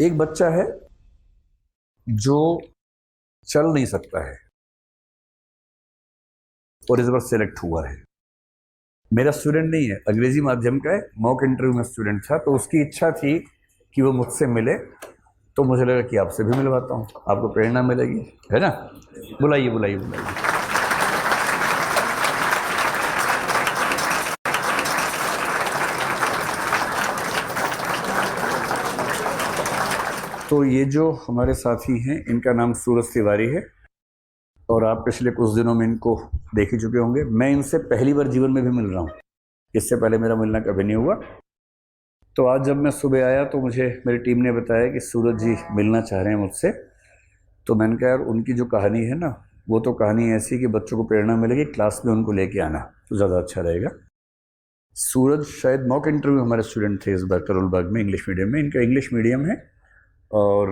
एक बच्चा है जो चल नहीं सकता है और इस बार सेलेक्ट हुआ है। मेरा स्टूडेंट नहीं है, अंग्रेजी माध्यम का है, मॉक इंटरव्यू में स्टूडेंट था, तो उसकी इच्छा थी कि वो मुझसे मिले, तो मुझे लगा कि आपसे भी मिलवाता हूँ, आपको प्रेरणा मिलेगी, है ना। बुलाइए बुलाइए बुलाइए। तो ये जो हमारे साथी हैं, इनका नाम सूरज तिवारी है और आप पिछले कुछ दिनों में इनको देख ही चुके होंगे। मैं इनसे पहली बार जीवन में भी मिल रहा हूँ, इससे पहले मेरा मिलना कभी नहीं हुआ। तो आज जब मैं सुबह आया तो मुझे मेरी टीम ने बताया कि सूरज जी मिलना चाह रहे हैं मुझसे। तो मैंने कहा यार, उनकी जो कहानी है ना, वो तो कहानी ऐसी है कि बच्चों को प्रेरणा मिलेगी, क्लास में उनको लेके आना तो ज़्यादा अच्छा रहेगा। सूरज शायद मॉक इंटरव्यू हमारे स्टूडेंट थे इस बार करोल बाग में, इंग्लिश मीडियम में। इनका इंग्लिश मीडियम है और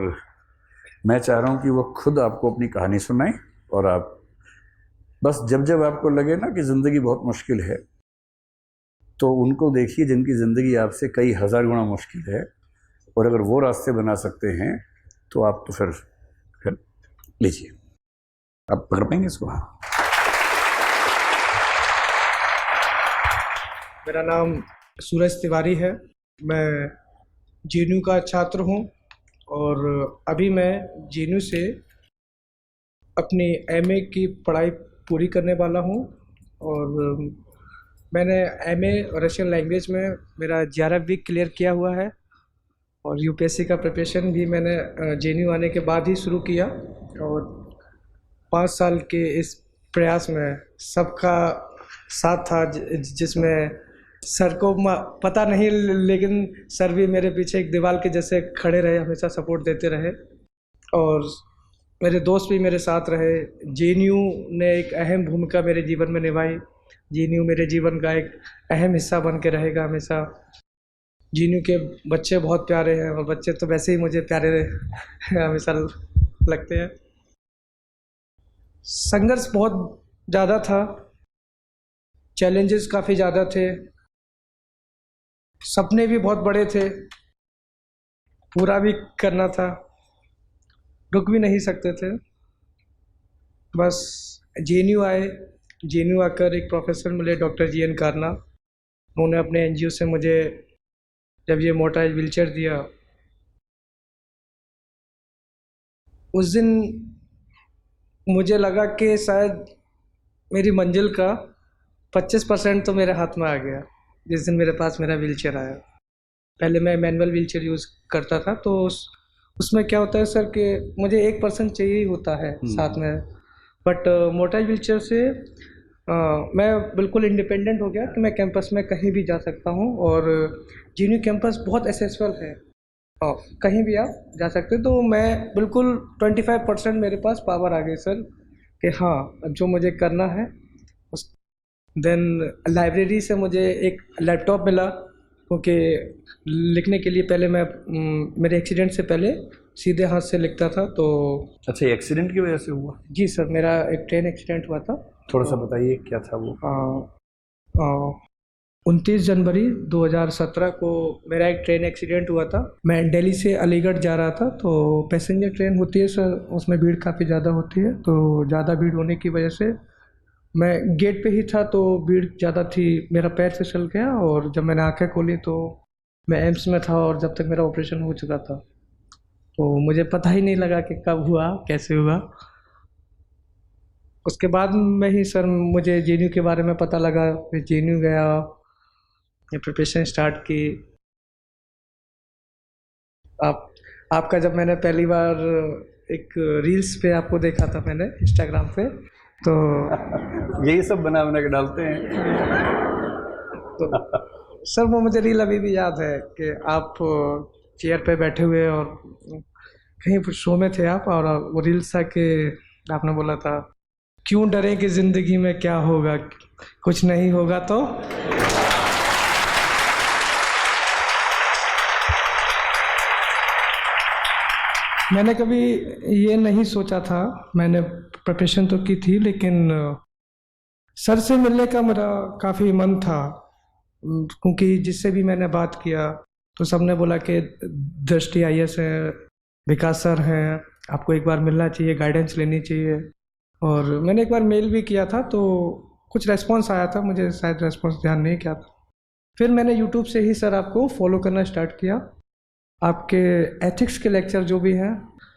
मैं चाह रहा हूँ कि वो खुद आपको अपनी कहानी सुनाएं और आप बस जब जब आपको लगे ना कि ज़िंदगी बहुत मुश्किल है, तो उनको देखिए जिनकी ज़िंदगी आपसे कई हज़ार गुना मुश्किल है, और अगर वो रास्ते बना सकते हैं तो आप तो फिर लीजिए, आप कर पाएंगे इसको। हाँ, मेरा नाम सूरज तिवारी है। मैं जेएनयू का छात्र हूँ और अभी मैं जेएनयू से अपनी एमए की पढ़ाई पूरी करने वाला हूँ। और मैंने एमए रशियन लैंग्वेज में मेरा 11 वीक क्लियर किया हुआ है और यूपीएससी का प्रिपरेशन भी मैंने जेएनयू आने के बाद ही शुरू किया। और 5 साल के इस प्रयास में सबका साथ था, जिसमें सर को पता नहीं, लेकिन सर भी मेरे पीछे एक दीवार के जैसे खड़े रहे, हमेशा सपोर्ट देते रहे और मेरे दोस्त भी मेरे साथ रहे। जेएनयू ने एक अहम भूमिका मेरे जीवन में निभाई। जेएनयू मेरे जीवन का एक अहम हिस्सा बन के रहेगा हमेशा। जेएनयू के बच्चे बहुत प्यारे हैं और बच्चे तो वैसे ही मुझे प्यारे हमेशा लगते हैं। संघर्ष बहुत ज़्यादा था, चैलेंजेस काफ़ी ज़्यादा थे, सपने भी बहुत बड़े थे, पूरा भी करना था, रुक भी नहीं सकते थे। बस जेएनयू आए, जेएनयू आकर एक प्रोफेसर मिले, डॉक्टर जीएन कारना। उन्होंने अपने एनजीओ से मुझे जब ये मोटराइज व्हीलचेयर दिया, उस दिन मुझे लगा कि शायद मेरी मंजिल का 25% तो मेरे हाथ में आ गया जिस दिन मेरे पास मेरा व्हीलचेयर आया। पहले मैं मैनुअल व्हीलचेयर यूज़ करता था, तो उसमें क्या होता है सर कि मुझे 1% चाहिए ही होता है साथ में। बट मोटराइज व्हीलचेयर से मैं बिल्कुल इंडिपेंडेंट हो गया कि मैं कैंपस में कहीं भी जा सकता हूँ। और जेएनयू कैंपस बहुत एक्सेसिबल है और कहीं भी आप जा सकते। तो मैं बिल्कुल 25% मेरे पास पावर आ गई सर कि हाँ, अब जो मुझे करना है। देन लाइब्रेरी से मुझे एक लैपटॉप मिला, क्योंकि लिखने के लिए पहले मैं मेरे एक्सीडेंट से पहले सीधे हाथ से लिखता था। तो अच्छा, एक्सीडेंट की वजह से हुआ? जी सर, मेरा एक ट्रेन एक्सीडेंट हुआ था। थोड़ा सा बताइए क्या था वो? 29 जनवरी 2017 को मेरा एक ट्रेन एक्सीडेंट हुआ था। मैं दिल्ली से अलीगढ़ जा रहा था, तो पैसेंजर ट्रेन होती है सर, उसमें भीड़ काफ़ी ज़्यादा होती है। तो ज़्यादा भीड़ होने की वजह से मैं गेट पे ही था, तो भीड़ ज़्यादा थी, मेरा पैर फिसल गया और जब मैंने आंखें खोली तो मैं एम्स में था और जब तक मेरा ऑपरेशन हो चुका था, तो मुझे पता ही नहीं लगा कि कब हुआ, कैसे हुआ। उसके बाद में ही सर मुझे जेएनयू के बारे में पता लगा, फिर जेएनयू गया, ये प्रिपरेशन स्टार्ट की। आपका जब मैंने पहली बार एक रील्स पे आपको देखा था मैंने इंस्टाग्राम पे, तो यही सब बना बना के डालते हैं। तो सर वो मुझे रील अभी भी याद है कि आप चेयर पे बैठे हुए और कहीं शो में थे आप, और वो रील्स था कि आपने बोला था, क्यों डरे कि ज़िंदगी में क्या होगा, कुछ नहीं होगा तो। मैंने कभी ये नहीं सोचा था, मैंने प्रिपरेशन तो की थी, लेकिन सर से मिलने का मेरा काफ़ी मन था, क्योंकि जिससे भी मैंने बात किया तो सबने बोला कि दृष्टि IAS है, विकास सर हैं, आपको एक बार मिलना चाहिए, गाइडेंस लेनी चाहिए। और मैंने एक बार मेल भी किया था तो कुछ रेस्पॉन्स आया था, मुझे शायद रेस्पॉन्स ध्यान नहीं किया था। फिर मैंने यूट्यूब से ही सर आपको फॉलो करना स्टार्ट किया, आपके एथिक्स के लेक्चर जो भी हैं।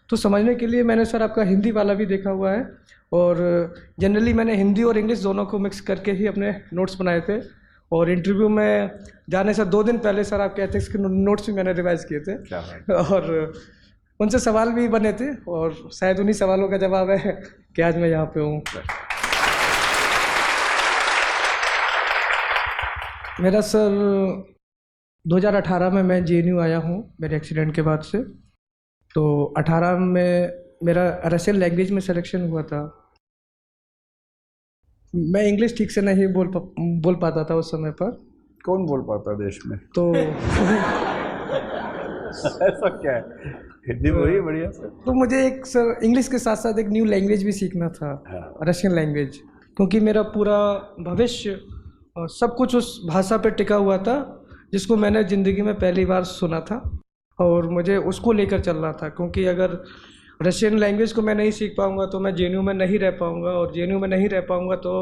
तो समझने के लिए मैंने सर आपका हिंदी वाला भी देखा हुआ है, और जनरली मैंने हिंदी और इंग्लिश दोनों को मिक्स करके ही अपने नोट्स बनाए थे। और इंटरव्यू में जाने से 2 दिन पहले सर आपके एथिक्स के नोट्स भी मैंने रिवाइज किए थे। क्या बात। और उनसे सवाल भी बने थे, और शायद उन्हीं सवालों का जवाब है कि आज मैं यहाँ पे हूँ। मेरा सर 2018 में मैं JNU आया हूँ मेरे एक्सीडेंट के बाद से। तो 18 में मेरा रशियन लैंग्वेज में सिलेक्शन हुआ था। मैं इंग्लिश ठीक से नहीं बोल पाता था उस समय पर। कौन बोल पाता देश में? तो ऐसा क्या है, हिंदी बोलिए बढ़िया सर। तो मुझे एक सर इंग्लिश के साथ साथ एक न्यू लैंग्वेज भी सीखना था, रशियन लैंग्वेज, क्योंकि मेरा पूरा भविष्य और सब कुछ उस भाषा पे टिका हुआ था जिसको मैंने ज़िंदगी में पहली बार सुना था, और मुझे उसको लेकर चलना था। क्योंकि अगर रशियन लैंग्वेज को मैं नहीं सीख पाऊँगा तो मैं JNU में नहीं रह पाऊँगा, और JNU में नहीं रह पाऊँगा तो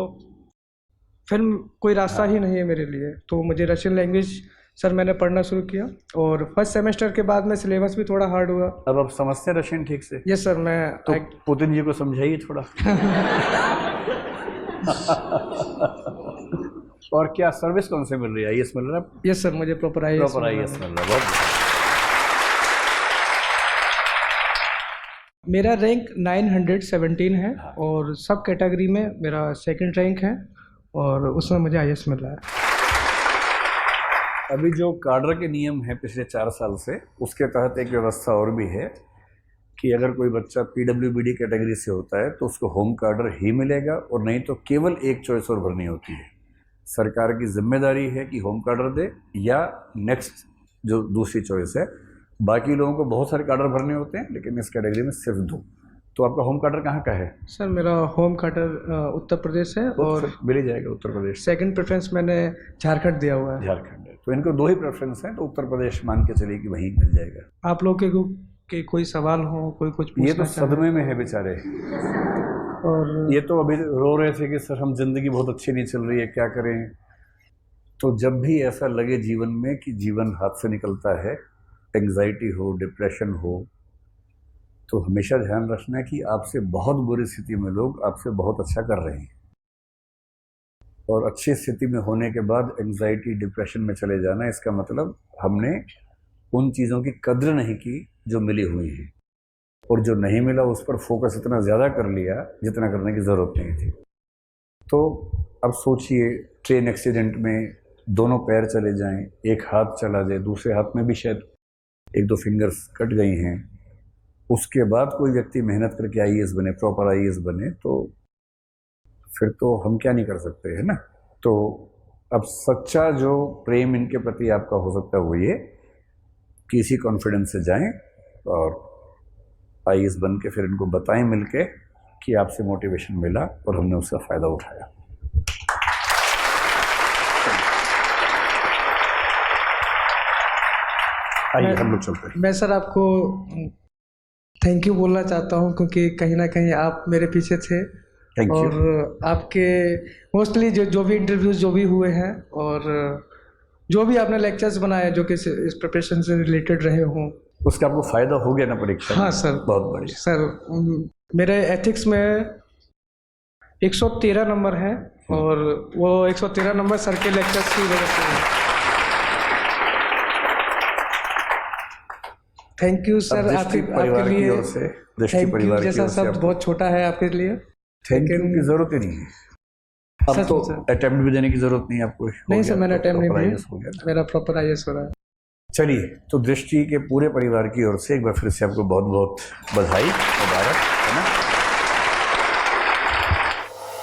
फिर कोई रास्ता ही नहीं है मेरे लिए। तो मुझे रशियन लैंग्वेज सर मैंने पढ़ना शुरू किया, और फर्स्ट सेमेस्टर के बाद में सिलेबस भी थोड़ा हार्ड हुआ। अब आप समझते हैं रशियन ठीक से? Yes sir. मैं तो पुतिन जी को समझाइए थोड़ा। और क्या सर्विस कौन से मिल रही है? IAS मिल रहा है? यस सर, मुझे प्रॉपर IAS मिल रहा है। बहुत मेरा रैंक 917 है, और सब कैटेगरी में मेरा सेकंड रैंक है, और उसमें मुझे IAS मिल रहा है। अभी जो काडर के नियम हैं पिछले 4 साल से, उसके तहत एक व्यवस्था और भी है कि अगर कोई बच्चा PWBD कैटेगरी से होता है तो उसको होम कार्डर ही मिलेगा, और नहीं तो केवल एक चॉइस और भरनी होती है। सरकार की जिम्मेदारी है कि होम कार्डर दे या नेक्स्ट जो दूसरी चॉइस है। बाकी लोगों को बहुत सारे कार्डर भरने होते हैं, लेकिन इस कैटेगरी में सिर्फ 2। तो आपका होम कार्डर कहाँ का है? सर मेरा होम कार्डर उत्तर प्रदेश है, और मिल ही जाएगा उत्तर प्रदेश। सेकंड प्रेफरेंस मैंने झारखंड दिया हुआ है। झारखंड है, तो इनको 2 ही प्रेफरेंस हैं, तो उत्तर प्रदेश मान के चलिए कि वहीं मिल जाएगा। आप लोग के कोई सवाल हो, कोई कुछ ये तो सदमे में है बेचारे, और ये तो अभी रो रहे थे कि सर हम जिंदगी बहुत अच्छी नहीं चल रही है, क्या करें। तो जब भी ऐसा लगे जीवन में कि जीवन हाथ से निकलता है, एंग्जाइटी हो, डिप्रेशन हो, तो हमेशा ध्यान रखना है कि आपसे बहुत बुरी स्थिति में लोग आपसे बहुत अच्छा कर रहे हैं, और अच्छी स्थिति में होने के बाद एंग्जाइटी डिप्रेशन में चले जाना, इसका मतलब हमने उन चीज़ों की कद्र नहीं की जो मिली हुई हैं, और जो नहीं मिला उस पर फोकस इतना ज़्यादा कर लिया जितना करने की ज़रूरत नहीं थी। तो अब सोचिए, ट्रेन एक्सीडेंट में दोनों पैर चले जाएं, एक हाथ चला जाए, दूसरे हाथ में भी शायद 1-2 फिंगर्स कट गई हैं, उसके बाद कोई व्यक्ति मेहनत करके IAS बने, प्रॉपर IAS बने, तो फिर तो हम क्या नहीं कर सकते, है ना। तो अब सच्चा जो प्रेम इनके प्रति आपका हो सकता है वो ये कि इसी कॉन्फिडेंस से जाएं और IAS बन के फिर इनको बताएं मिलके कि आपसे मोटिवेशन मिला और हमने उसका फ़ायदा उठाया। आइए हम लोग चलते हैं। मैं सर आपको थैंक यू बोलना चाहता हूं, क्योंकि कहीं ना कहीं आप मेरे पीछे थे, और आपके मोस्टली जो भी इंटरव्यूज़ जो भी हुए हैं, और जो भी आपने लेक्चर्स बनाए जो कि इस प्रिपरेशन से रिलेटेड रहे हों, उसका आपको फ़ायदा हो गया ना परीक्षा? हाँ सर, बहुत बढ़िया सर। मेरे एथिक्स में 113 नंबर है, और वो 113 नंबर सर के लेक्चर्स की वजह से है। थैंक यू सर, आपके लिए थैंक यू जैसा शब्द बहुत छोटा है आपके लिए। थैंक यू की जरूरत ही नहीं है, अब तो अटेम्प्ट भी देने की जरूरत नहीं है आपको। नहीं सर, मैंने अटेम्प्ट नहीं दिया, मेरा प्रॉपर IAS हो रहा है। चलिए, तो दृष्टि के पूरे परिवार की ओर से एक बार फिर से आपको बहुत बहुत बधाई, मुबारक, है ना।